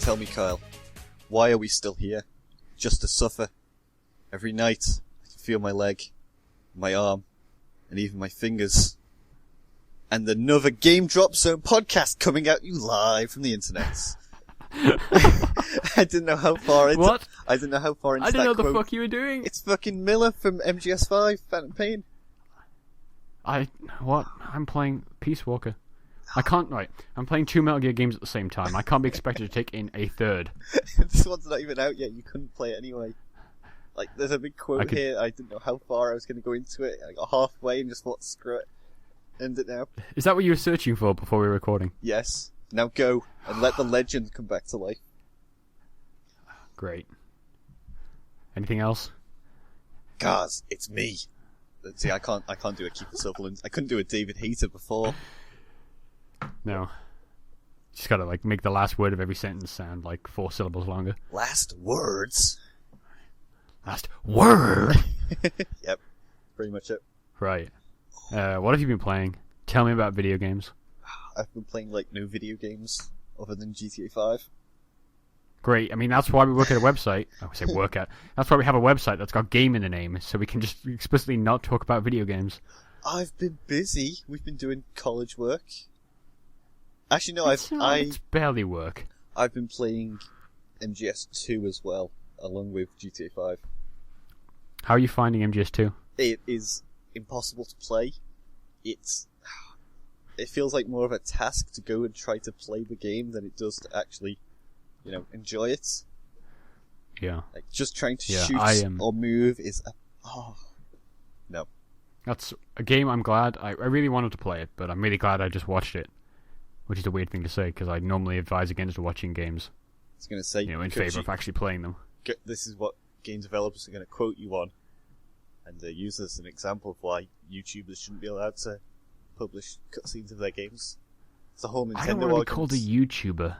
Tell me, Kyle, why are we still here? Just to suffer? Every night, I can feel my leg, my arm, and even my fingers. And another GameDropZone podcast coming at you live from the internet. I didn't know how far into... What? I didn't know how far into I didn't know that quote. the fuck you were doing. It's fucking Miller from MGS5, Phantom Pain. I'm playing Peace Walker. I can't, right. I'm playing 2 Metal Gear games at the same time. I can't be expected to take in a third. This one's not even out yet, you couldn't play it anyway. Like, there's a big quote here, I didn't know how far I was going to go into it. I got halfway and just thought, screw it. End it now. Is that what you were searching for before we were recording? Yes. Now go, and let the legend come back to life. Great. Anything else? Guys, it's me. See, I can't do a Keith Sutherland. I couldn't do a David Hayter before. No. Just gotta, like, make the last word of every sentence sound, like, 4 syllables longer. Last words? Last word? Yep. Pretty much it. Right. What have you been playing? Tell me about video games. I've been playing, like, no video games other than GTA 5. Great. I mean, that's why we work at a website. I say work at. That's why we have a website that's got game in the name, so we can just explicitly not talk about video games. I've been busy. We've been doing college work. Actually, no, It's barely work. I've been playing MGS2 as well, along with GTA 5. How are you finding MGS2? It is impossible to play. It feels like more of a task to go and try to play the game than it does to actually, enjoy it. Yeah. Like, just trying to shoot or move is no. That's a game I'm glad. I really wanted to play it, but I'm really glad I just watched it. Which is a weird thing to say, because I normally advise against watching games. I was going to say... in favour of actually playing them. This is what game developers are going to quote you on, and use this as an example of why YouTubers shouldn't be allowed to publish cutscenes of their games. It's a whole Nintendo I don't want to be called a YouTuber.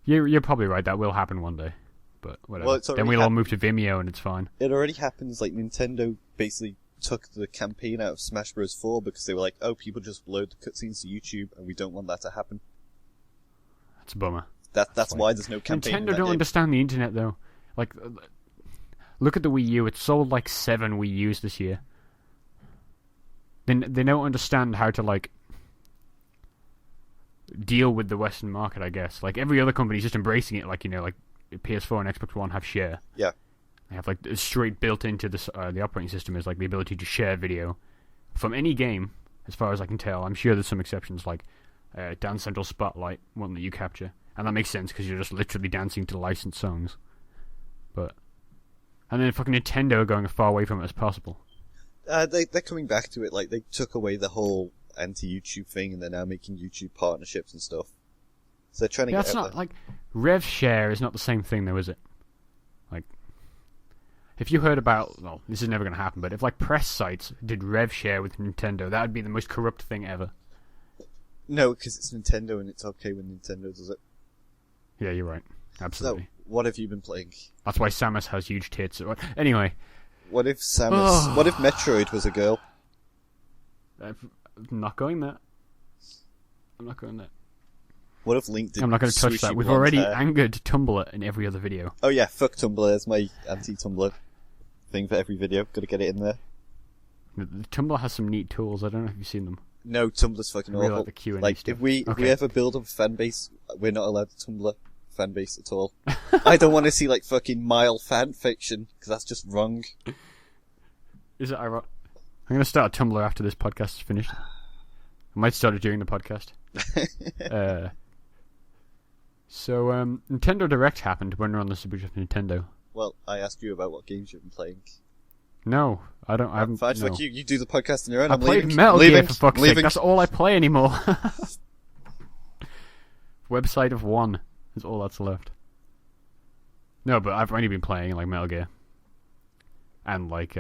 You're probably right, that will happen one day. But whatever. Well, then we'll all move to Vimeo and it's fine. It already happens, like Nintendo basically took the campaign out of Smash Bros. 4 because they were like, oh, people just load the cutscenes to YouTube and we don't want that to happen. That's a bummer. That's why there's no campaign. Nintendo don't understand the internet though. Like, look at the Wii U. It sold like 7 Wii U's this year. They don't understand how to like deal with the Western market. I guess like every other company's just embracing it. Like like PS4 and Xbox One have share. Yeah. They have like straight built into the operating system is like the ability to share video from any game, as far as I can tell. I'm sure there's some exceptions like Dance Central Spotlight, one that you capture, and that makes sense because you're just literally dancing to licensed songs. And then fucking Nintendo are going as far away from it as possible. They're coming back to it. Like they took away the whole anti-YouTube thing, and they're now making YouTube partnerships and stuff. So they're trying to get that's out not there. like rev share is not the same thing though, is it? Like, if you heard about, well, this is never going to happen, but if like press sites did rev share with Nintendo, that would be the most corrupt thing ever. No, because it's Nintendo and it's okay when Nintendo does it. Yeah, you're right. Absolutely. So, what have you been playing? That's why Samus has huge tits. Anyway. What if Samus... What if Metroid was a girl? I'm not going there. I'm not going there. What if Link did I'm not going to touch that. We've already angered Tumblr in every other video. Oh yeah, fuck Tumblr. There's my anti-Tumblr thing for every video. Gotta get it in there. Tumblr has some neat tools. I don't know if you've seen them. No, Tumblr's fucking awful. Like the Q&A like stuff. if we ever build up a fan base, we're not allowed to Tumblr fan base at all. I don't want to see like fucking mile fan fiction because that's just wrong. Is it ironic? I'm going to start a Tumblr after this podcast is finished. I might start it during the podcast. So Nintendo Direct happened when we're on the subject of Nintendo. Well, I asked you about what games you've been playing. No, I don't. I haven't. Fine, no. fuck you. You do the podcast on your own. I played Metal Gear for fuck's sake. That's all I play anymore. Website of one is all that's left. No, but I've only been playing like Metal Gear and like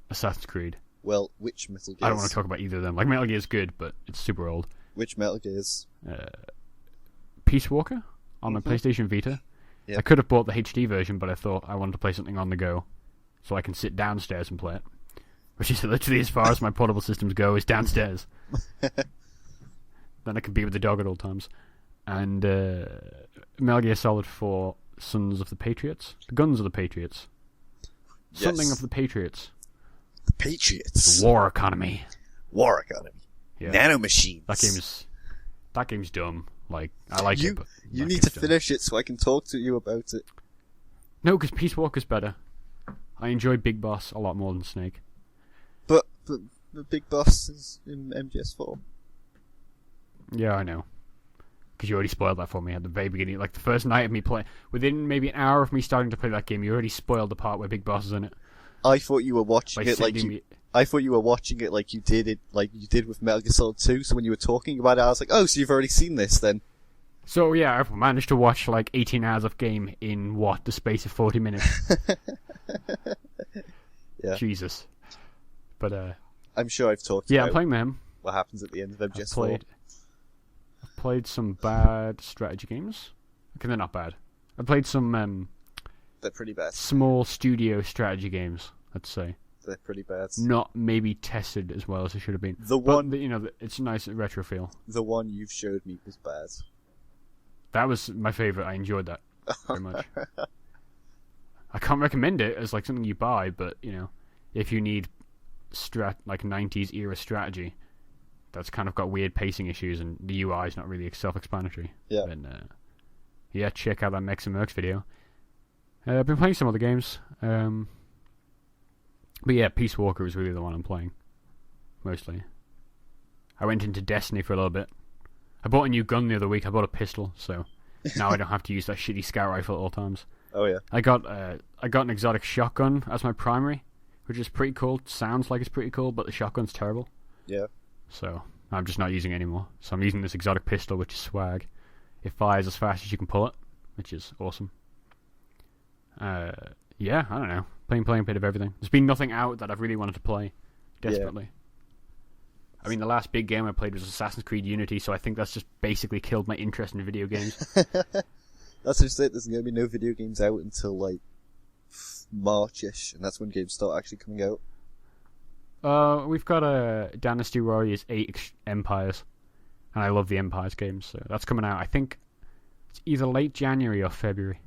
Assassin's Creed. Well, which Metal Gears? I don't want to talk about either of them. Like Metal Gear is good, but it's super old. Which Metal Gears? Peace Walker on my PlayStation Vita. Yep. I could have bought the HD version, but I thought I wanted to play something on the go, so I can sit downstairs and play it. Which is literally as far as my portable systems go, is downstairs. Then I can be with the dog at all times. and Metal Gear Solid 4 Sons of the Patriots. The Guns of the Patriots. Yes. Something of the Patriots. The Patriots. The War Economy. War Economy. Yeah. Nanomachines. That game's dumb. Like, I like it, but you need to finish it so I can talk to you about it. No, because Peace Walker's better. I enjoy Big Boss a lot more than Snake. But the Big Boss is in MGS4. Yeah, I know. Because you already spoiled that for me at the very beginning. Like, the first night of me playing... Within maybe an hour of me starting to play that game, you already spoiled the part where Big Boss is in it. I thought you were watching it like you... I thought you were watching it like you did with Metal Gear Solid 2, so when you were talking about it, I was like, oh, so you've already seen this, then. So, yeah, I've managed to watch, like, 18 hours of game in, the space of 40 minutes? Yeah. Jesus. But, I'm sure I've talked yeah, about I'm playing them. what happens at the end of MGS4. I've played some bad strategy games. Okay, they're not bad. I played some, They're pretty bad. small studio strategy games, let's say. They're pretty bad. Not maybe tested as well as they should have been. It's a nice retro feel. The one you've showed me was bad. That was my favourite. I enjoyed that very much. I can't recommend it as like something you buy, but if you need like 90s era strategy that's kind of got weird pacing issues and the UI is not really self-explanatory, then check out that Mex and Mercs video. I've been playing some other games. But yeah, Peace Walker is really the one I'm playing, mostly. I went into Destiny for a little bit. I bought a new gun the other week. I bought a pistol, so now I don't have to use that shitty scout rifle at all times. Oh yeah. I got an exotic shotgun as my primary, which is pretty cool. Sounds like it's pretty cool, but the shotgun's terrible. Yeah. So I'm just not using it anymore. So I'm using this exotic pistol, which is swag. It fires as fast as you can pull it, which is awesome. Yeah, I don't know. Playing a bit of everything. There's been nothing out that I've really wanted to play desperately. Yeah. I mean, the last big game I played was Assassin's Creed Unity, so I think that's just basically killed my interest in video games. That's just it. There's going to be no video games out until, like, March-ish, and that's when games start actually coming out. We've got a Dynasty Warriors 8 Empires, and I love the Empires games, so that's coming out. I think it's either late January or February.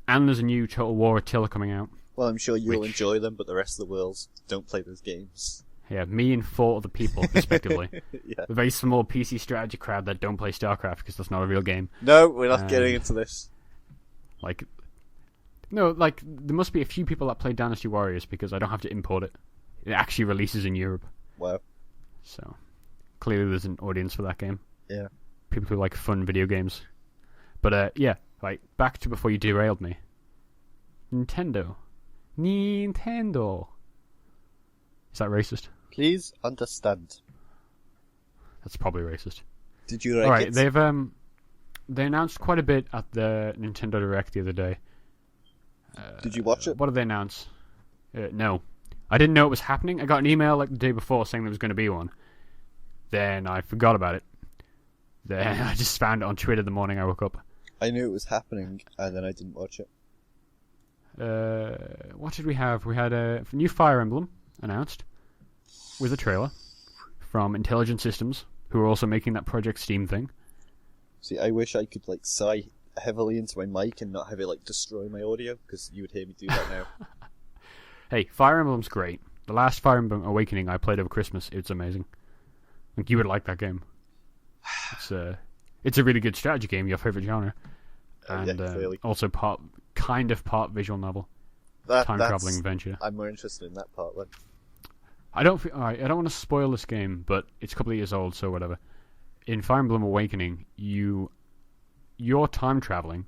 And there's a new Total War Attila coming out. Well, I'm sure you'll enjoy them, but the rest of the world don't play those games. Yeah, me and 4 other people, respectively. Yeah. A very small PC strategy crowd that don't play StarCraft because that's not a real game. No, we're not getting into this. There must be a few people that play Dynasty Warriors because I don't have to import it. It actually releases in Europe. Wow. So, clearly there's an audience for that game. Yeah. People who like fun video games. But, back to before you derailed me. Nintendo. Is that racist? Please understand. That's probably racist. Did you like All right, it? They announced quite a bit at the Nintendo Direct the other day. Did you watch it? What did they announce? No. I didn't know it was happening. I got an email like the day before saying there was going to be one. Then I forgot about it. Then I just found it on Twitter the morning I woke up. I knew it was happening, and then I didn't watch it. What did we have? We had a new Fire Emblem announced with a trailer from Intelligent Systems, who are also making that Project Steam thing. See, I wish I could sigh heavily into my mic and not have it destroy my audio, because you would hear me do that now. Hey, Fire Emblem's great. The last Fire Emblem Awakening I played over Christmas, it's amazing. You would like that game. It's a really good strategy game, your favorite genre, and also part visual novel, time traveling adventure. I'm more interested in that part then. I don't want to spoil this game, but it's a couple of years old, so whatever. In Fire Emblem Awakening, you're time traveling,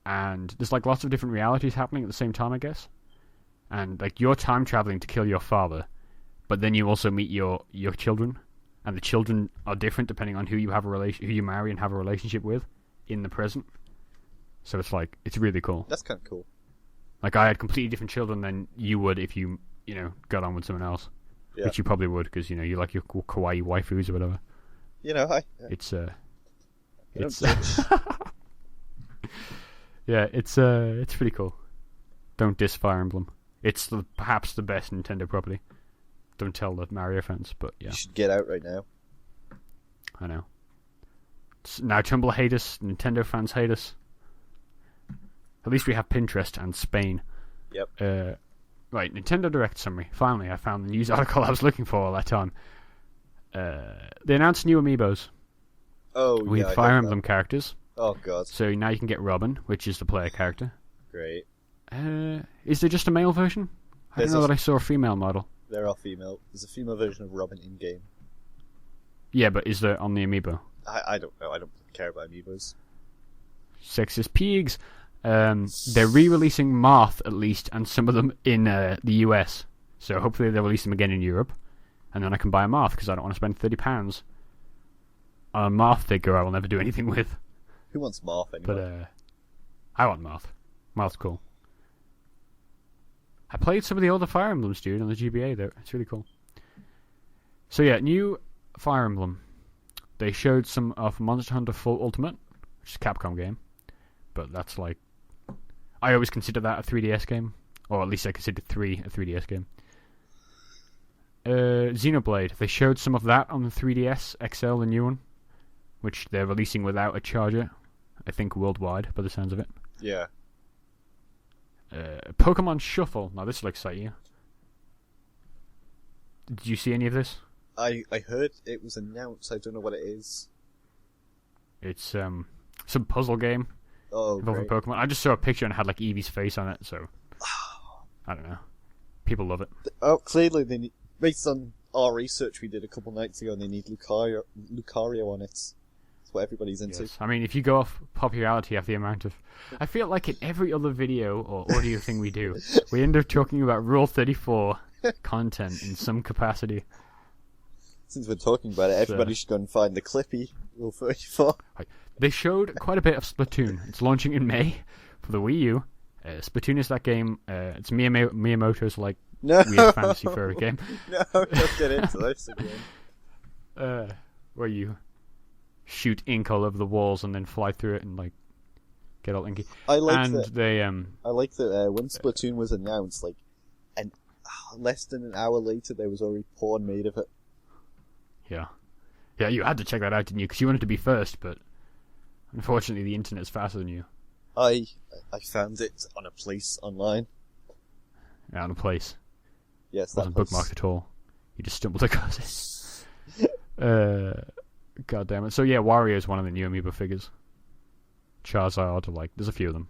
and there's lots of different realities happening at the same time, I guess. And you're time traveling to kill your father, but then you also meet your children, and the children are different depending on who you marry and have a relationship with in the present. So it's really cool. That's kind of cool. I had completely different children than you would if you got on with someone else, which you probably would because you like your kawaii waifus or whatever. It's yeah, it's pretty cool. Don't diss Fire Emblem. It's perhaps the best Nintendo property. Don't tell the Mario fans, but yeah. You should get out right now. I know. Now Tumblr hate us, Nintendo fans hate us. At least we have Pinterest and Spain. Yep. Right, Nintendo Direct summary. Finally, I found the news article I was looking for all that time. They announced new amiibos. Oh, with yeah, Fire Emblem characters. Oh, God. So now you can get Robin, which is the player character. Great. Is there just a male version? I don't know that I saw a female model. There are female. There's a female version of Robin in-game. Yeah, but is there on the amiibo? I don't know. I don't care about amiibos. Sexist pigs. They're re-releasing Marth, at least, and some of them in the US. So hopefully they'll release them again in Europe. And then I can buy a Marth, because I don't want to spend £30 on a Marth figure I will never do anything with. Who wants Marth anyway? But I want Marth. Marth's cool. I played some of the older Fire Emblems, dude, on the GBA, though. It's really cool. So yeah, new Fire Emblem. They showed some of Monster Hunter Full Ultimate, which is a Capcom game. But that's like... I always consider that a 3DS game. Or at least I consider 3 a 3DS game. Xenoblade. They showed some of that on the 3DS XL, the new one. Which they're releasing without a charger. I think worldwide, by the sounds of it. Yeah. Pokemon Shuffle. Now this will excite you. Did you see any of this? I heard it was announced. I don't know what it is. It's some puzzle game involving great. Pokemon. I just saw a picture and it had like Eevee's face on it, so I don't know. People love it. Oh, clearly they need, based on our research we did a couple nights ago, and they need Lucario on it. That's what everybody's into. Yes. I mean, if you go off popularity of the amount of... I feel like in every other video or audio thing we do, we end up talking about Rule 34 content in some capacity. Since we're talking about it, everybody should go and find the Clippy Rule 34. They showed quite a bit of Splatoon. It's launching in May for the Wii U. Splatoon is that game. It's Miyamoto's like weird fantasy furry game. No, don't get into this again. Where you shoot ink all over the walls and then fly through it and like get all inky. I like that when Splatoon was announced, like, and less than an hour later, there was already porn made of it. Yeah, you had to check that out, didn't you? Because you wanted to be first, but unfortunately the internet's faster than you. I found it on a place online. Yeah, on a place. Yes, it wasn't bookmarked at all. You just stumbled across it. God damn it. So yeah, Wario is one of the new amiibo figures. Charizard, like, there's a few of them.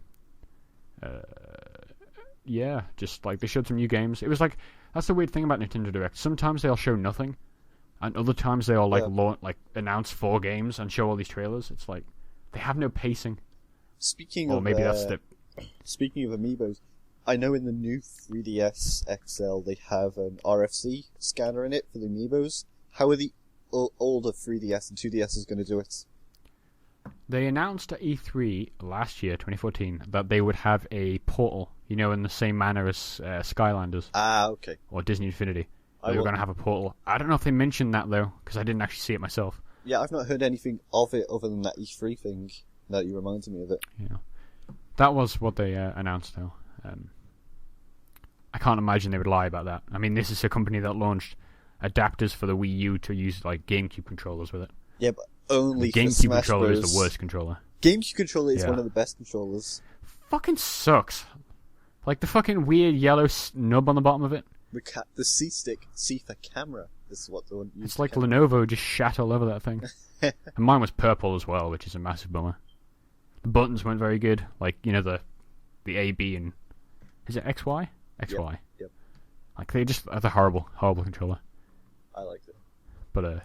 Yeah, just like they showed some new games. It was like, that's the weird thing about Nintendo Direct. Sometimes they'll show nothing, and other times they'll like announce 4 games and show all these trailers. It's like they have no pacing. Speaking of amiibos, I know in the new 3DS XL they have an RFC scanner in it for the amiibos. How are the older 3DS and 2DSs going to do it? They announced at E3 last year, 2014, that they would have a portal, you know, in the same manner as Skylanders. Ah, okay. Or Disney Infinity. They were going to have a portal. I don't know if they mentioned that, though, because I didn't actually see it myself. Yeah, I've not heard anything of it other than that E3 thing that you reminded me of it. Yeah. That was what they announced, though. I can't imagine they would lie about that. I mean, this is a company that launched adapters for the Wii U to use like GameCube controllers with it. Yeah, but only the for GameCube Smash controller Bros. is the worst controller. GameCube controller is one of the best controllers. Fucking sucks. Like the fucking weird yellow nub on the bottom of it. The C-stick, C for camera, is what the one. It's like Lenovo just shat all over that thing. And mine was purple as well, which is a massive bummer. The buttons weren't very good. Like, you know, the A, B, and... Is it XY? XY. Yep. Like, they just... That's a horrible controller. I liked it. But,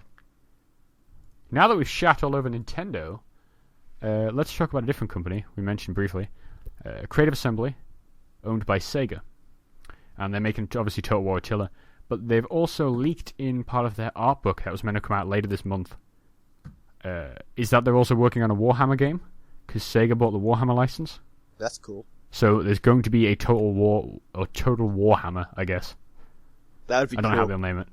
now that we've shat all over Nintendo, let's talk about a different company we mentioned briefly. Creative Assembly, owned by Sega. And they're making, obviously, Total War Attila. But they've also leaked in part of their art book that was meant to come out later this month. Is that they're also working on a Warhammer game? Because Sega bought the Warhammer license. That's cool. So there's going to be a Total Warhammer, I guess. That would be cool. I don't know how they'll name it.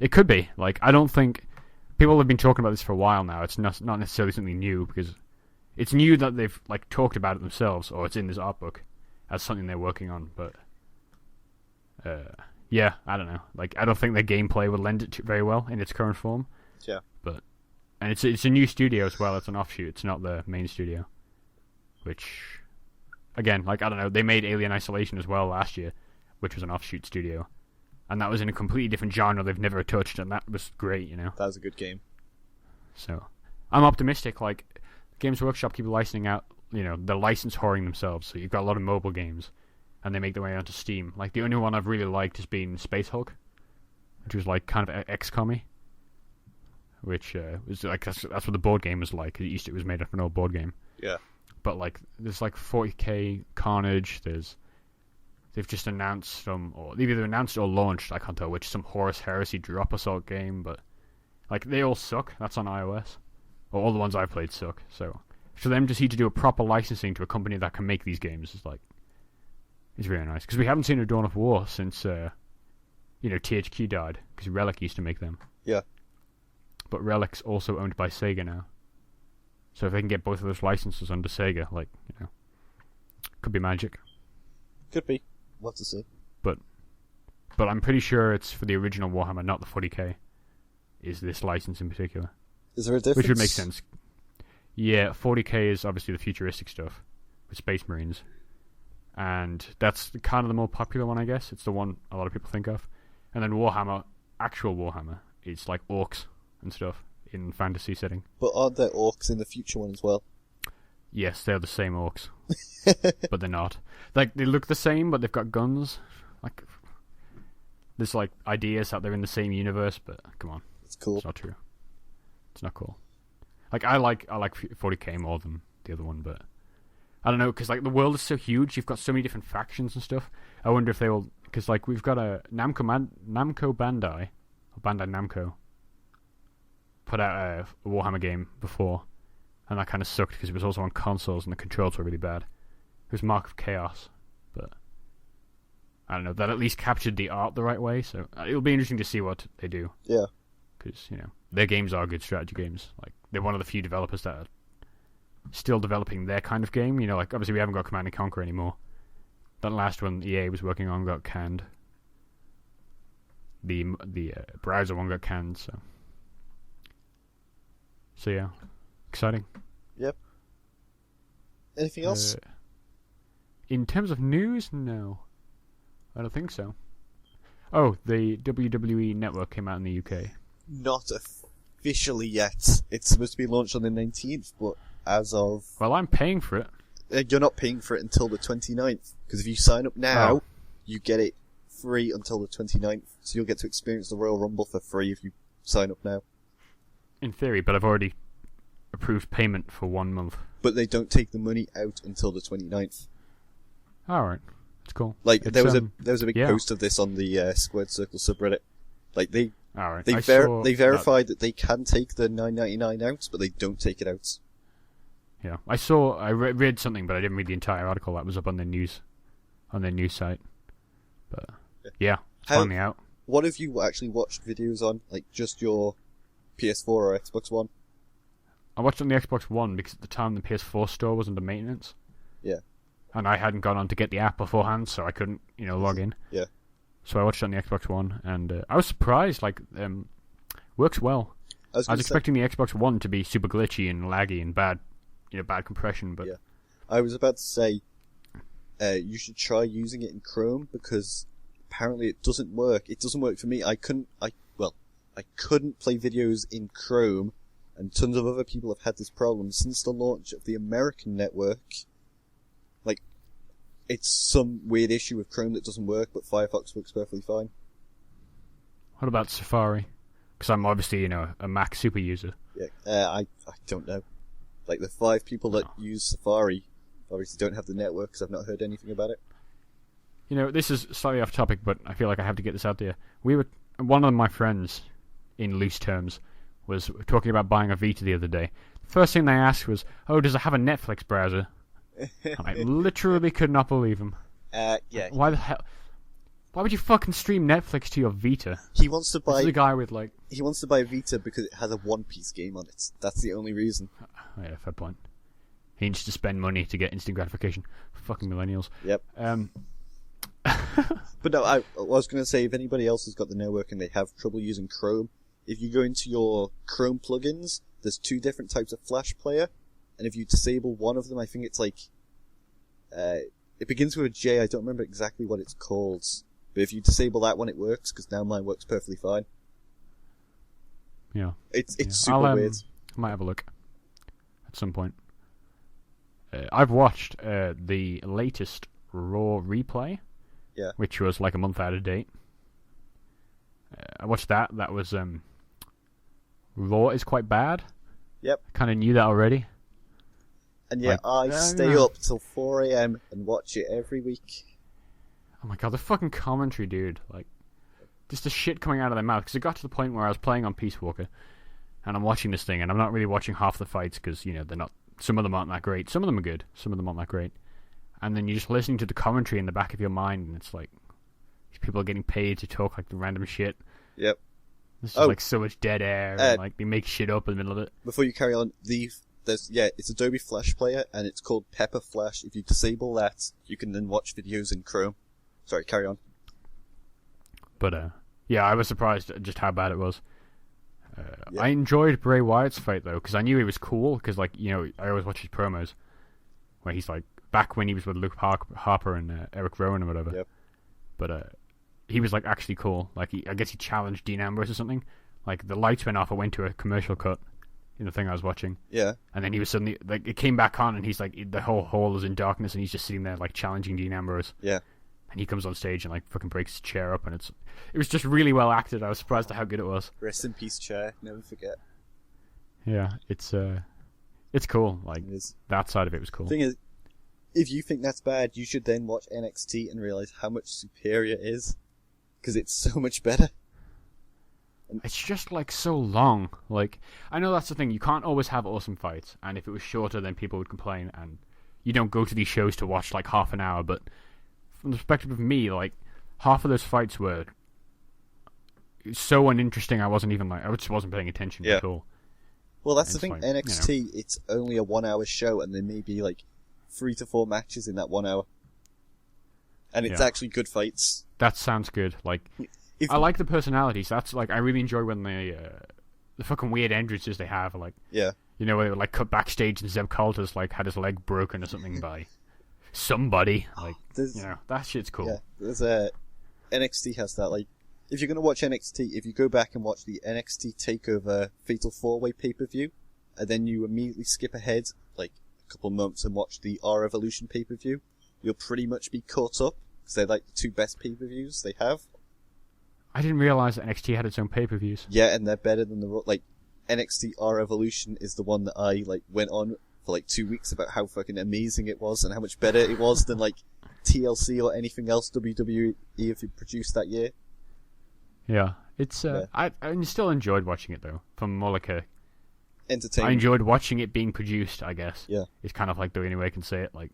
It could be. Like, I don't think... People have been talking about this for a while now. It's not necessarily something new, because it's new that they've like talked about it themselves, or it's in this art book as something they're working on. But yeah, I don't know. Like, I don't think their gameplay would lend it to very well in its current form. Yeah. But And it's a new studio as well. It's an offshoot. It's not the main studio. Which, again, like, I don't know, they made Alien Isolation as well last year, which was an offshoot studio. And that was in a completely different genre they've never touched, and that was great, you know? That was a good game. So, I'm optimistic, like, Games Workshop keep licensing out, you know, they're license whoring themselves, so you've got a lot of mobile games, and they make their way onto Steam. Like, the only one I've really liked has been Space Hulk, which was, like, kind of XCOM-y. Which was like that's what the board game was like. It was made up of an old board game. Yeah. But like there's like 40k Carnage. They've just announced or they've either announced or launched. I can't tell which. Some Horus Heresy drop assault game, but like they all suck. That's on iOS. Or all the ones I've played suck. So for them to see to do a proper licensing to a company that can make these games is like it's really nice because we haven't seen a Dawn of War since THQ died because Relic used to make them. Yeah. But Relic's also owned by Sega now. So if they can get both of those licenses under Sega, like, you know, could be magic. Could be. We'll have to see. But I'm pretty sure it's for the original Warhammer, not the 40k, is this license in particular. Is there a difference? Which would make sense. Yeah, 40k is obviously the futuristic stuff with Space Marines. And that's kind of the more popular one, I guess. It's the one a lot of people think of. And then Warhammer, actual Warhammer, is like orcs and stuff in fantasy setting. But aren't there orcs in the future one as well? Yes, they're the same orcs. But they're not. Like, they look the same, but they've got guns. Like, there's like ideas that they're in the same universe, but come on. It's cool. It's not true. It's not cool. Like, I like 40k more than the other one, but I don't know, because like the world is so huge, you've got so many different factions and stuff. I wonder if they will, because like we've got a Namco Bandai, or Bandai Namco, put out a Warhammer game before, and that kind of sucked because it was also on consoles and the controls were really bad. It was Mark of Chaos, but I don't know, that at least captured the art the right way, so it'll be interesting to see what they do. Yeah. Because, you know, their games are good strategy games. Like, they're one of the few developers that are still developing their kind of game. You know, like, obviously we haven't got Command & Conquer anymore. That last one EA was working on got canned. The browser one got canned, so yeah, exciting. Yep. Anything else? In terms of news, no, I don't think so. Oh, the WWE Network came out in the UK. Not officially yet. It's supposed to be launched on the 19th, but as of... Well, I'm paying for it. You're not paying for it until the 29th, because if you sign up now, you get it free until the 29th, so you'll get to experience the Royal Rumble for free if you sign up now. In theory, but I've already approved payment for 1 month. But they don't take the money out until the 29th. Alright, that's cool. Like, there was a big post of this on the Squared Circle subreddit. Like, they verified that they can take the $9.99 out, but they don't take it out. Yeah, I read something, but I didn't read the entire article that was up on their news site. But yeah, it's finally out. What have you actually watched videos on? Like, just your PS4 or Xbox One? I watched it on the Xbox One because at the time the PS4 store was under maintenance. Yeah. And I hadn't gone on to get the app beforehand, so I couldn't, log in. Yeah. So I watched it on the Xbox One, and I was surprised. Like, works well. I was expecting the Xbox One to be super glitchy and laggy and bad, bad compression. But yeah, I was about to say, you should try using it in Chrome because apparently it doesn't work. It doesn't work for me. I couldn't play videos in Chrome, and tons of other people have had this problem since the launch of the American network. Like, it's some weird issue with Chrome that doesn't work, but Firefox works perfectly fine. What about Safari? Because I'm obviously, a Mac super user. Yeah, I don't know. Like, the 5 people that use Safari obviously don't have the network because I've not heard anything about it. This is slightly off topic, but I feel like I have to get this out there. One of my friends, in loose terms, was talking about buying a Vita the other day. The first thing they asked was, "Oh, does it have a Netflix browser?" And I literally could not believe him. Yeah. Why the hell? Why would you fucking stream Netflix to your Vita? He wants to buy... This is a guy with, He wants to buy a Vita because it has a One Piece game on it. That's the only reason. Yeah, fair point. He needs to spend money to get instant gratification. Fucking millennials. Yep. But no, I was going to say, if anybody else has got the network and they have trouble using Chrome, if you go into your Chrome plugins, there's 2 different types of Flash player, and if you disable one of them, I think it's like, it begins with a J, I don't remember exactly what it's called, but if you disable that one, it works, because now mine works perfectly fine. Yeah. It's super weird. I might have a look at some point. I've watched the latest Raw replay, which was like a month out of date. I watched that. That was Raw is quite bad. Yep. I kind of knew that already. And yet I stay up till 4 a.m. and watch it every week. Oh my god, the fucking commentary, dude! Like, just the shit coming out of their mouth. Because it got to the point where I was playing on Peace Walker, and I'm watching this thing, and I'm not really watching half the fights because they're not. Some of them aren't that great. Some of them are good. Some of them aren't that great. And then you're just listening to the commentary in the back of your mind, and it's like these people are getting paid to talk like the random shit. Yep. There's just like so much dead air, and like they make shit up in the middle of it. Before you carry on, it's Adobe Flash Player, and it's called Pepper Flash. If you disable that, you can then watch videos in Chrome. Sorry, carry on. But I was surprised at just how bad it was. I enjoyed Bray Wyatt's fight though, because I knew he was cool. Because I always watch his promos, where he's like back when he was with Luke Harper and Eric Rowan or whatever. Yep. But he was like actually cool. Like I guess he challenged Dean Ambrose or something. Like the lights went off. I went to a commercial cut in the thing I was watching. Yeah. And then he was suddenly like it came back on, and he's like the whole hall is in darkness, and he's just sitting there like challenging Dean Ambrose. Yeah. And he comes on stage and like fucking breaks his chair up, and it was just really well acted. I was surprised at how good it was. Rest in peace, chair. Never forget. Yeah, it's cool. Like that side of it was cool. The thing is, if you think that's bad, you should then watch NXT and realize how much superior it is, because it's so much better. It's just like so long. Like I know that's the thing. You can't always have awesome fights, and if it was shorter, then people would complain. And you don't go to these shows to watch like half an hour, but from the perspective of me, like half of those fights were so uninteresting. I just wasn't paying attention at all. Well, that's the thing. Like, NXT, it's only a 1 hour show, and there may be like 3 to 4 matches in that 1 hour, and it's actually good fights. That sounds good. Like I like the personalities. That's like I really enjoy when they the fucking weird entrances they have. Like where they would like cut backstage and Zeb Coulter's like had his leg broken or something by somebody. Like that shit's cool. Yeah, there's NXT has that. Like if you're gonna watch NXT, if you go back and watch the NXT Takeover Fatal 4-Way pay-per-view, and then you immediately skip ahead like a couple months and watch the R Evolution pay-per-view, you'll pretty much be caught up because they're like the 2 best pay-per-views they have. I didn't realize that NXT had its own pay-per-views. Yeah, and they're better than NXT R Evolution is the one that I went on for like 2 weeks about how fucking amazing it was and how much better it was than like TLC or anything else WWE if you produced that year. Yeah, it's I still enjoyed watching it though. From more like a entertainment. I enjoyed watching it being produced. I guess. Yeah, it's kind of like the only way I can say it. Like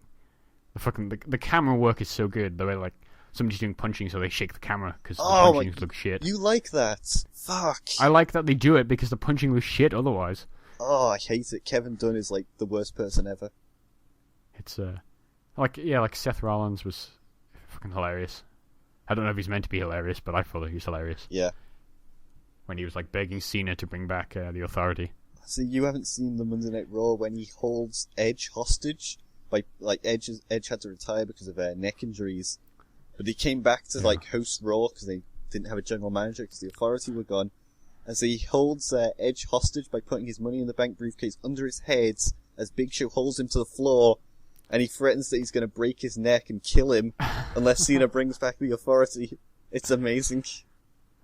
the camera work is so good. The way like somebody's doing punching, so they shake the camera because the punching looks shit. You like that? Fuck. I like that they do it because the punching was shit otherwise. Oh, I hate it. Kevin Dunn is like the worst person ever. It's like Seth Rollins was fucking hilarious. I don't know if he's meant to be hilarious, but I thought he was hilarious. Yeah. When he was like begging Cena to bring back the Authority. See, you haven't seen the Monday Night Raw when he holds Edge hostage by like Edge had to retire because of neck injuries, but he came back to like host Raw because they didn't have a general manager because the Authority were gone, and so he holds Edge hostage by putting his Money in the Bank briefcase under his head as Big Show holds him to the floor. And he threatens that he's going to break his neck and kill him unless Cena brings back the Authority. It's amazing.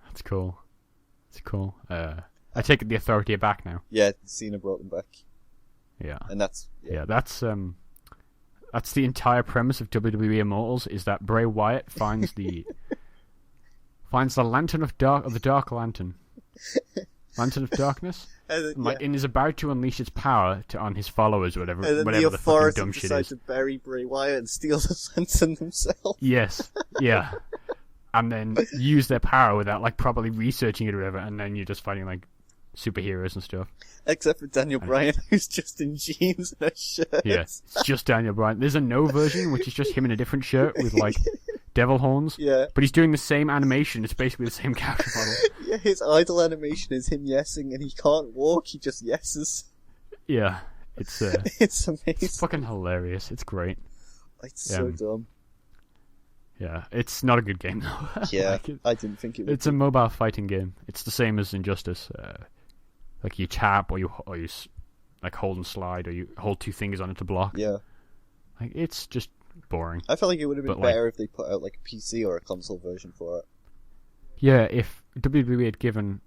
That's cool. It's cool. I take it the Authority are back now. Yeah, Cena brought them back. Yeah. And that's... Yeah, that's the entire premise of WWE Immortals, is that Bray Wyatt finds the lantern of the Dark Lantern. Lantern of Darkness? And is about to unleash its power on his followers, whatever. And then whatever the Authority dumb shit decide is. to bury Bray Wyatt and steal the lantern themselves. Yes, yeah. And then use their power without like properly researching it or whatever, and then you're just fighting like superheroes and stuff. Except for Daniel Bryan, who's just in jeans and a shirt. Yeah, it's just Daniel Bryan. There's a No version, which is just him in a different shirt with like devil horns. Yeah. But he's doing the same animation. It's basically the same character model. Yeah, his idle animation is him yesing, and he can't walk, he just yeses. Yeah. It's It's amazing. it's fucking hilarious. It's great. It's so dumb. Yeah, it's not a good game though. Yeah, Like, I didn't think it would. it's a mobile fighting game. It's the same as Injustice. Like you tap or you like hold and slide, or you hold two fingers on it to block. Yeah. Like it's just boring. I felt like it would have been But, better if they put out like a PC or a console version for it. Yeah, if WWE had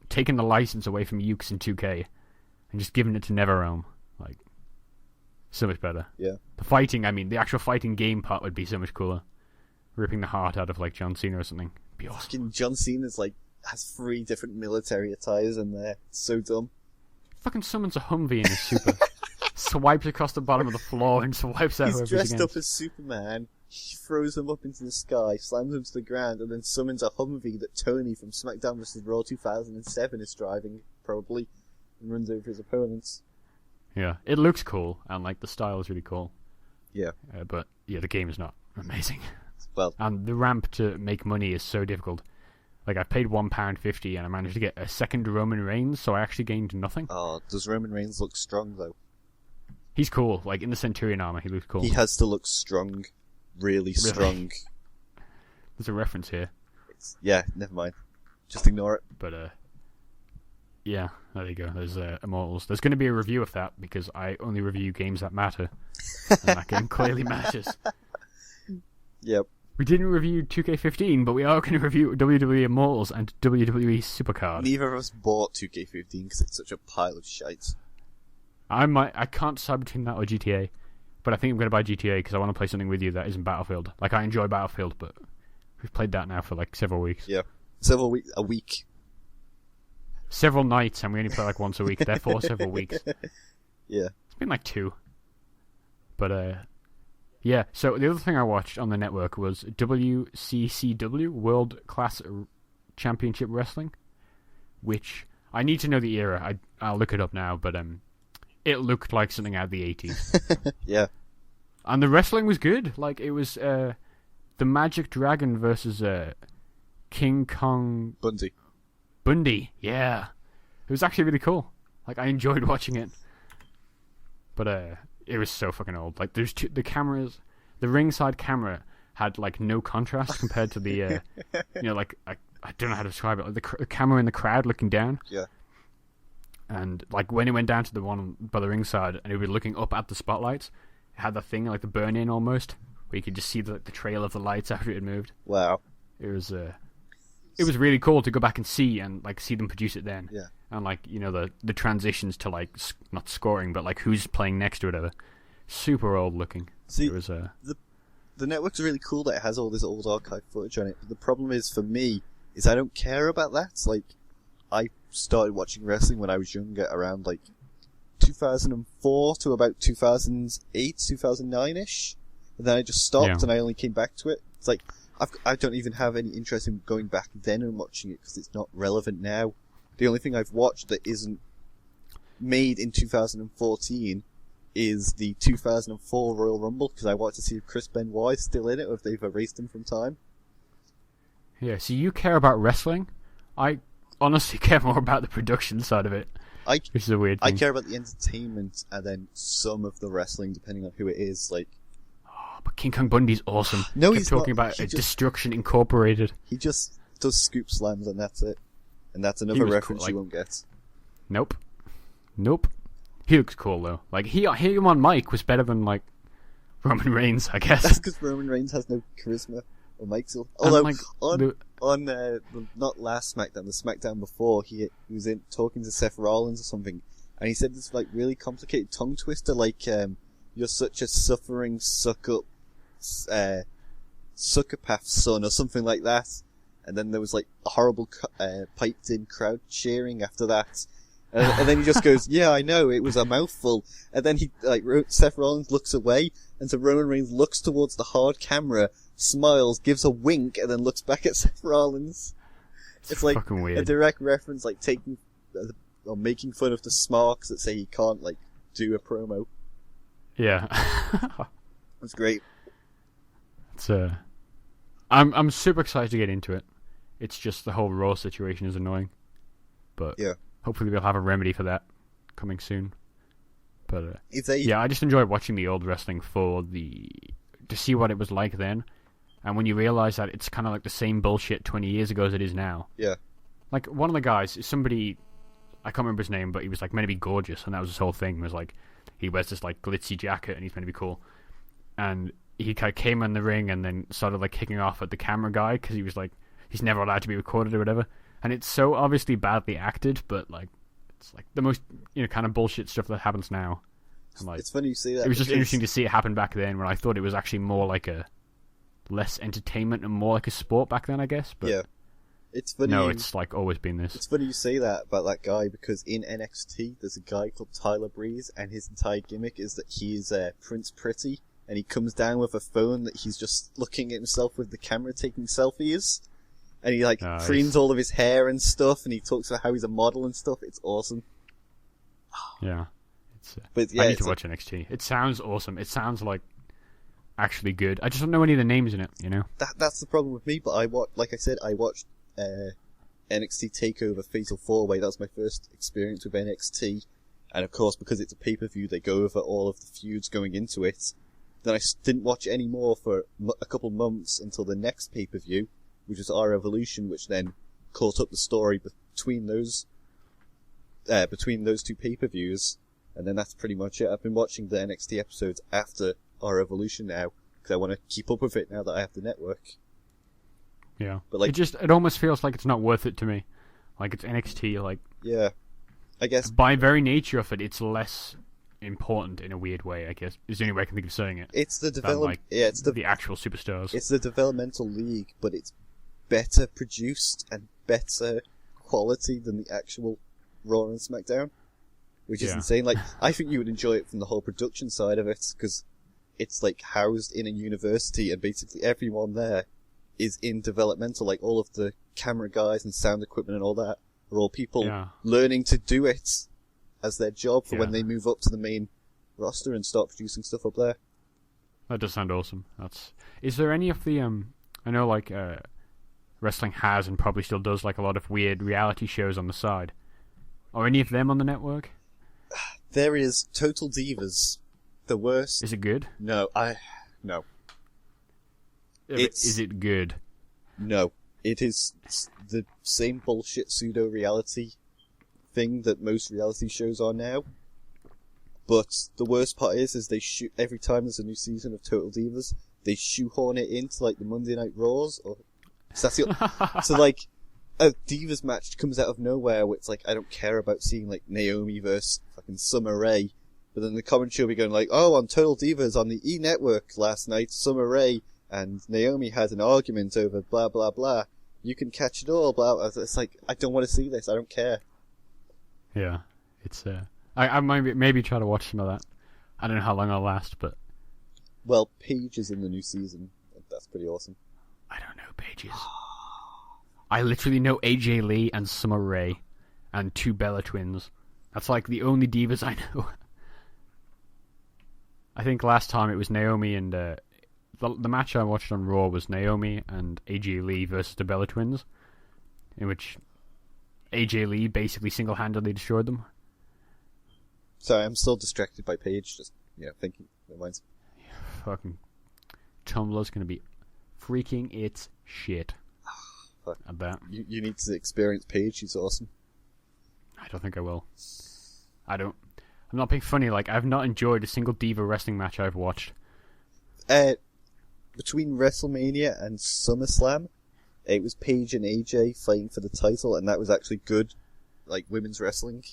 taken the license away from Ukes and 2K and just given it to NetherRealm, like so much better. Yeah. The fighting, I mean, the actual fighting game part would be so much cooler. Ripping the heart out of like John Cena or something. Be awesome. Fucking John Cena's like has 3 different military attires in there. It's so dumb. Fucking summons a Humvee in his super. Swipes across the bottom of the floor and swipes out He's whoever's dressed against. up as Superman. He throws him up into the sky, slams him to the ground, and then summons a Humvee that Tony from SmackDown vs. Raw 2007 is driving, probably, and runs over his opponents. Yeah, it looks cool, and like the style is really cool. Yeah. But yeah, the game is not amazing. Well, And the ramp to make money is so difficult. Like, I paid £1.50 and I managed to get a second Roman Reigns, so I actually gained nothing. oh, does Roman Reigns look strong, though? He's cool. Like, in the Centurion armor, he looks cool. He has to look strong. Really strong. There's a reference here. Yeah, never mind. Just ignore it. But, yeah, there you go. There's Immortals. There's going to be a review of that, because I only review games that matter. And that game clearly matters. Yep. We didn't review 2K15, but we are going to review WWE Immortals and WWE Supercard. Neither of us bought 2K15 because it's such a pile of shite. I can't decide between that or GTA, but I think I'm going to buy GTA because I want to play something with you that isn't Battlefield. Like, I enjoy Battlefield, but we've played that now for like several weeks. Yeah. A week. Several nights, and we only play like once a week, therefore several weeks. Yeah. It's been like 2. But, yeah, so the other thing I watched on the network was WCCW, World Class Championship Wrestling, which I need to know the era. I'll look it up now, but it looked like something out of the 80s. Yeah. And the wrestling was good. Like, it was the Magic Dragon versus King Kong... Bundy, yeah. It was actually really cool. Like, I enjoyed watching it. But, it was so fucking old. Like, there's the cameras, the ringside camera had like no contrast compared to the, you know, like I don't know how to describe it. Like the camera in the crowd looking down. Yeah. And like when it went down to the one by the ringside and it was looking up at the spotlights, it had that thing like the burn in almost, where you could just see the trail of the lights after it had moved. Wow. It was really cool to go back and see them produce it then. Yeah. And like, you know, the transitions to like not scoring but like who's playing next or whatever. Super old looking. See, it was the network's really cool that it has all this old archive footage on it. But the problem is for me is I don't care about that. It's like I started watching wrestling when I was younger, around like 2004 to about 2008, 2009ish, and then I just stopped and I only came back to it. It's like I don't even have any interest in going back then and watching it because it's not relevant now. The only thing I've watched that isn't made in 2014 is the 2004 Royal Rumble, because I want to see if Chris Benoit is still in it or if they've erased him from time. Yeah, so you care about wrestling? I honestly care more about the production side of it, which is a weird thing. I care about the entertainment and then some of the wrestling, depending on who it is. Like, but King Kong Bundy's awesome. No, Kept he's talking not. about Destruction Incorporated. He just does scoop slams and that's it. And that's another reference cool, you won't get. Nope. He looks cool though. Like him on mic was better than like Roman Reigns, I guess. That's because Roman Reigns has no charisma or mic skill. Although like, on not last SmackDown, the SmackDown before, he was in talking to Seth Rollins or something, and he said this like really complicated tongue twister, like "You're such a suffering succopath son" or something like that. And then there was like a horrible piped in crowd cheering after that. And then he just goes, "Yeah, I know, it was a mouthful." And then Seth Rollins looks away, and so Roman Reigns looks towards the hard camera, smiles, gives a wink, and then looks back at Seth Rollins. It's like weird. A direct reference, like taking or making fun of the smarks that say he can't like do a promo. Yeah. That's great. It's I'm super excited to get into it. It's just the whole Raw situation is annoying. But Yeah. hopefully we'll have a remedy for that coming soon. But Yeah, I just enjoy watching the old wrestling to see what it was like then. And when you realize that it's kind of like the same bullshit 20 years ago as it is now. Yeah. Like, one of the guys, somebody, I can't remember his name, but he was, like, meant to be gorgeous, and that was his whole thing, was, like, he wears this, like, glitzy jacket, and he's meant to be cool. And he kind of came in the ring and then started, like, kicking off at the camera guy, because he was, like, he's never allowed to be recorded or whatever. And it's so obviously badly acted, but, like, it's, like, the most, kind of bullshit stuff that happens now. And, like, it's funny you say that. It was just interesting to see it happen back then, when I thought it was actually more like a less entertainment and more like a sport back then, I guess. But yeah. It's funny. No, it's like always been this. It's funny you say that about that guy, because in NXT there's a guy called Tyler Breeze, and his entire gimmick is that he's Prince Pretty, and he comes down with a phone that he's just looking at himself with the camera taking selfies, and he creams all of his hair and stuff, and he talks about how he's a model and stuff. It's awesome. Yeah. But yeah, I need to watch NXT. It sounds awesome. It sounds like actually good. I just don't know any of the names in it, That's the problem with me, but I watched NXT TakeOver Fatal 4-Way. That was my first experience with NXT, and of course, because it's a pay-per-view, they go over all of the feuds going into it. Then I didn't watch any more for a couple months until the next pay-per-view, which was Our Evolution, which then caught up the story between those two pay-per-views, and then that's pretty much it. I've been watching the NXT episodes after Our Evolution now, because I want to keep up with it now that I have the network. Yeah. But it almost feels like it's not worth it to me. Like, it's NXT, like... Yeah. I guess... By very nature of it, it's less important in a weird way, I guess. Is the only way I can think of saying it. It's the development... Yeah, it's the actual superstars. It's the developmental league, but it's better produced and better quality than the actual Raw and SmackDown. Which is insane. Like, I think you would enjoy it from the whole production side of it, because it's, like, housed in a university, and basically everyone there is in developmental. Like, all of the camera guys and sound equipment and all that are all people learning to do it as their job for when they move up to the main roster and start producing stuff up there. That does sound awesome. Is there any of the I know, like, wrestling has and probably still does, like, a lot of weird reality shows on the side. Are any of them on the network? There is Total Divas, the worst. Is it good? No. Yeah, is it good? No. It is the same bullshit pseudo-reality thing that most reality shows are now. But the worst part is they every time there's a new season of Total Divas, they shoehorn it into, like, the Monday Night Raws, so, like, a Divas match comes out of nowhere where it's like, I don't care about seeing, like, Naomi versus fucking Summer Rae, but then the commentary will be going like, oh, on Total Divas on the E! Network last night, Summer Rae and Naomi had an argument over blah blah blah, you can catch it all, blah blah. It's like, I don't want to see this, I don't care. Yeah, it's I might maybe try to watch some of that. I don't know how long I'll last, but... Well, Paige is in the new season. That's pretty awesome. I don't know Paige is. I literally know AJ Lee and Summer Rae and two Bella twins. That's like the only divas I know. I think last time it was Naomi and... the match I watched on Raw was Naomi and AJ Lee versus the Bella twins, in which AJ Lee basically single-handedly destroyed them. Sorry, I'm still distracted by Paige, just, thinking. Never mind. Fucking Tumblr's gonna be freaking its shit. Fuck. I bet. You need to experience Paige, she's awesome. I don't think I will. I'm not being funny, like, I've not enjoyed a single Diva wrestling match I've watched. Between WrestleMania and SummerSlam, it was Paige and AJ fighting for the title, and that was actually good, like, women's wrestling.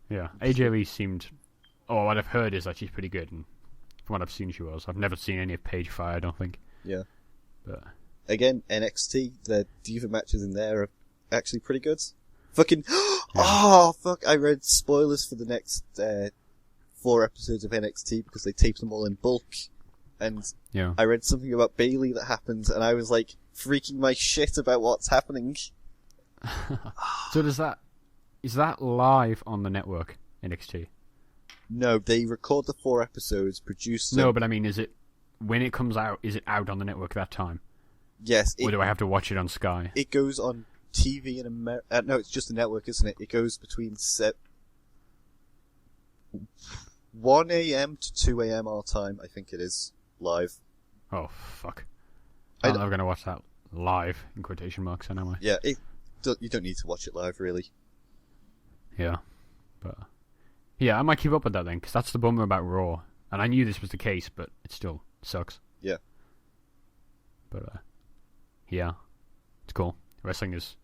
Yeah, AJ Lee seemed... Oh, what I've heard is that she's pretty good, and from what I've seen she was. I've never seen any of Paige fight, I don't think. Yeah. But... Again, NXT, the Diva matches in there are actually pretty good. Fucking... Oh, fuck, I read spoilers for the next 4 episodes of NXT because they taped them all in bulk. And I read something about Bayley that happened, and I was, like, freaking my shit about what's happening. So is that live on the network, NXT? No, they record the 4 episodes, produce them. No, but I mean, when it comes out, is it out on the network that time? Yes. Or do I have to watch it on Sky? It goes on TV in America. No, it's just a network, isn't it? It goes between 1 a.m. to 2 a.m. our time, I think it is, live. Oh, fuck. I'm never going to watch that live, in quotation marks, anyway. Yeah, you don't need to watch it live, really. Yeah. But yeah, I might keep up with that then, because that's the bummer about Raw. And I knew this was the case, but it still sucks. Yeah. But, yeah. It's cool. Wrestling is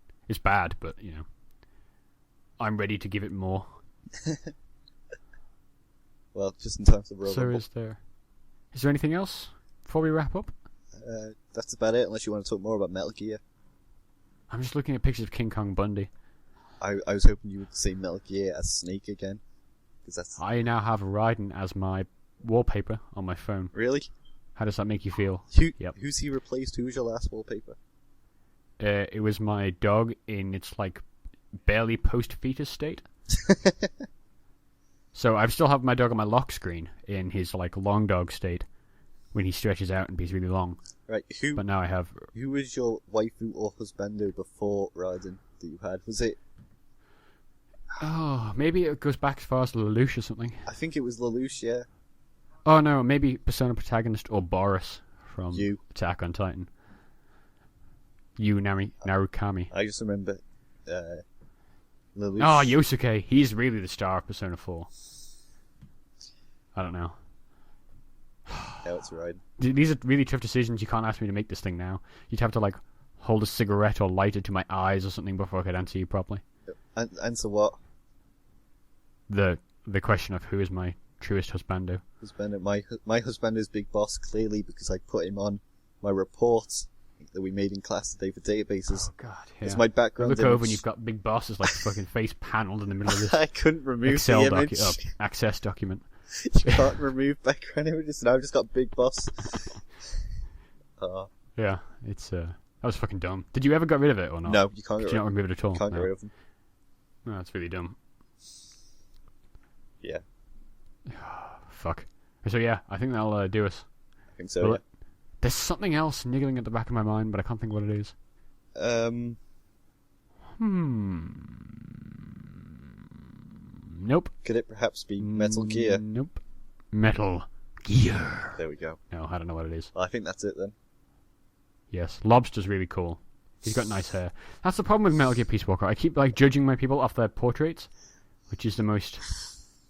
bad, but, I'm ready to give it more. Well, just in time for the Royal Rumble. Is there anything else before we wrap up? That's about it, unless you want to talk more about Metal Gear. I'm just looking at pictures of King Kong Bundy. I was hoping you would say Metal Gear as Snake again. I now have Raiden as my wallpaper on my phone. Really? How does that make you feel? Yep. Who's he replaced? Who was your last wallpaper? It was my dog in its, barely post-fetus state. So I still have my dog on my lock screen in his, long dog state when he stretches out and he's really long. Right, But now I have... Who was your waifu or husbando before Raiden that you had? Was it... Oh, maybe it goes back as far as Lelouch or something. I think it was Lelouch, yeah. Oh no, maybe Persona Protagonist or Boris from You. Attack on Titan. Narukami. I just remember Lelouch. Oh, Yosuke. He's really the star of Persona 4. I don't know. Yeah, it's right. These are really tough decisions. You can't ask me to make this thing now. You'd have to, hold a cigarette or light it to my eyes or something before I could answer you properly. Answer what? The question of who is my truest husbando. Husbando. My husbando is Big Boss, clearly, because I put him on my reports that we made in class today for databases. Oh, God, yeah. It's my background Look image. over and you've got Big Boss's, fucking face panelled in the middle of this I couldn't remove Excel the image. access document. You can't remove background images, and I've just got Big Boss. Yeah, it's that was fucking dumb. Did you ever get rid of it or not? No, you can't Did you not remove it at all? Can't get rid of them. No, that's really dumb. Yeah. Fuck. So yeah, I think that'll do us. I think so, yeah. There's something else niggling at the back of my mind, but I can't think what it is. Nope. Could it perhaps be Metal Gear? Nope. Metal Gear. There we go. No, I don't know what it is. Well, I think that's it then. Yes, Lobster's really cool. He's got nice hair. That's the problem with Metal Gear Peace Walker. I keep judging my people off their portraits, which is the most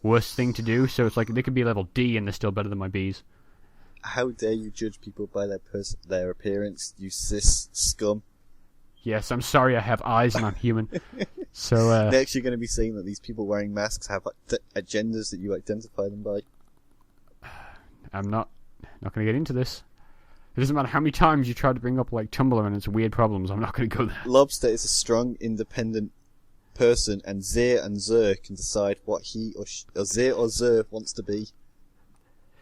worst thing to do. So it's they could be level D and they're still better than my Bs. How dare you judge people by their appearance, you cis scum. Yes, I'm sorry I have eyes and I'm human. So next you're going to be saying that these people wearing masks have agendas that you identify them by. I'm not going to get into this. It doesn't matter how many times you try to bring up Tumblr and its weird problems, I'm not going to go there. Lobster is a strong, independent person, and Zir and Zer can decide what he or Zir or Zer wants to be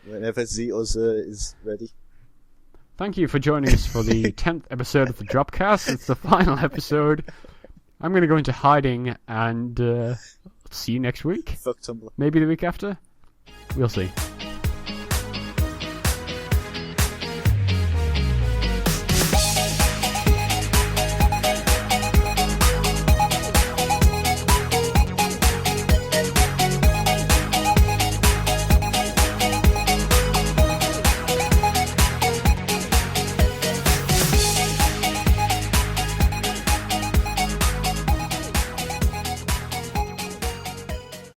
whenever Zir or Zer is ready. Thank you for joining us for the 10th episode of the Dropcast. It's the final episode. I'm going to go into hiding and see you next week. Fuck Tumblr. Maybe the week after. We'll see.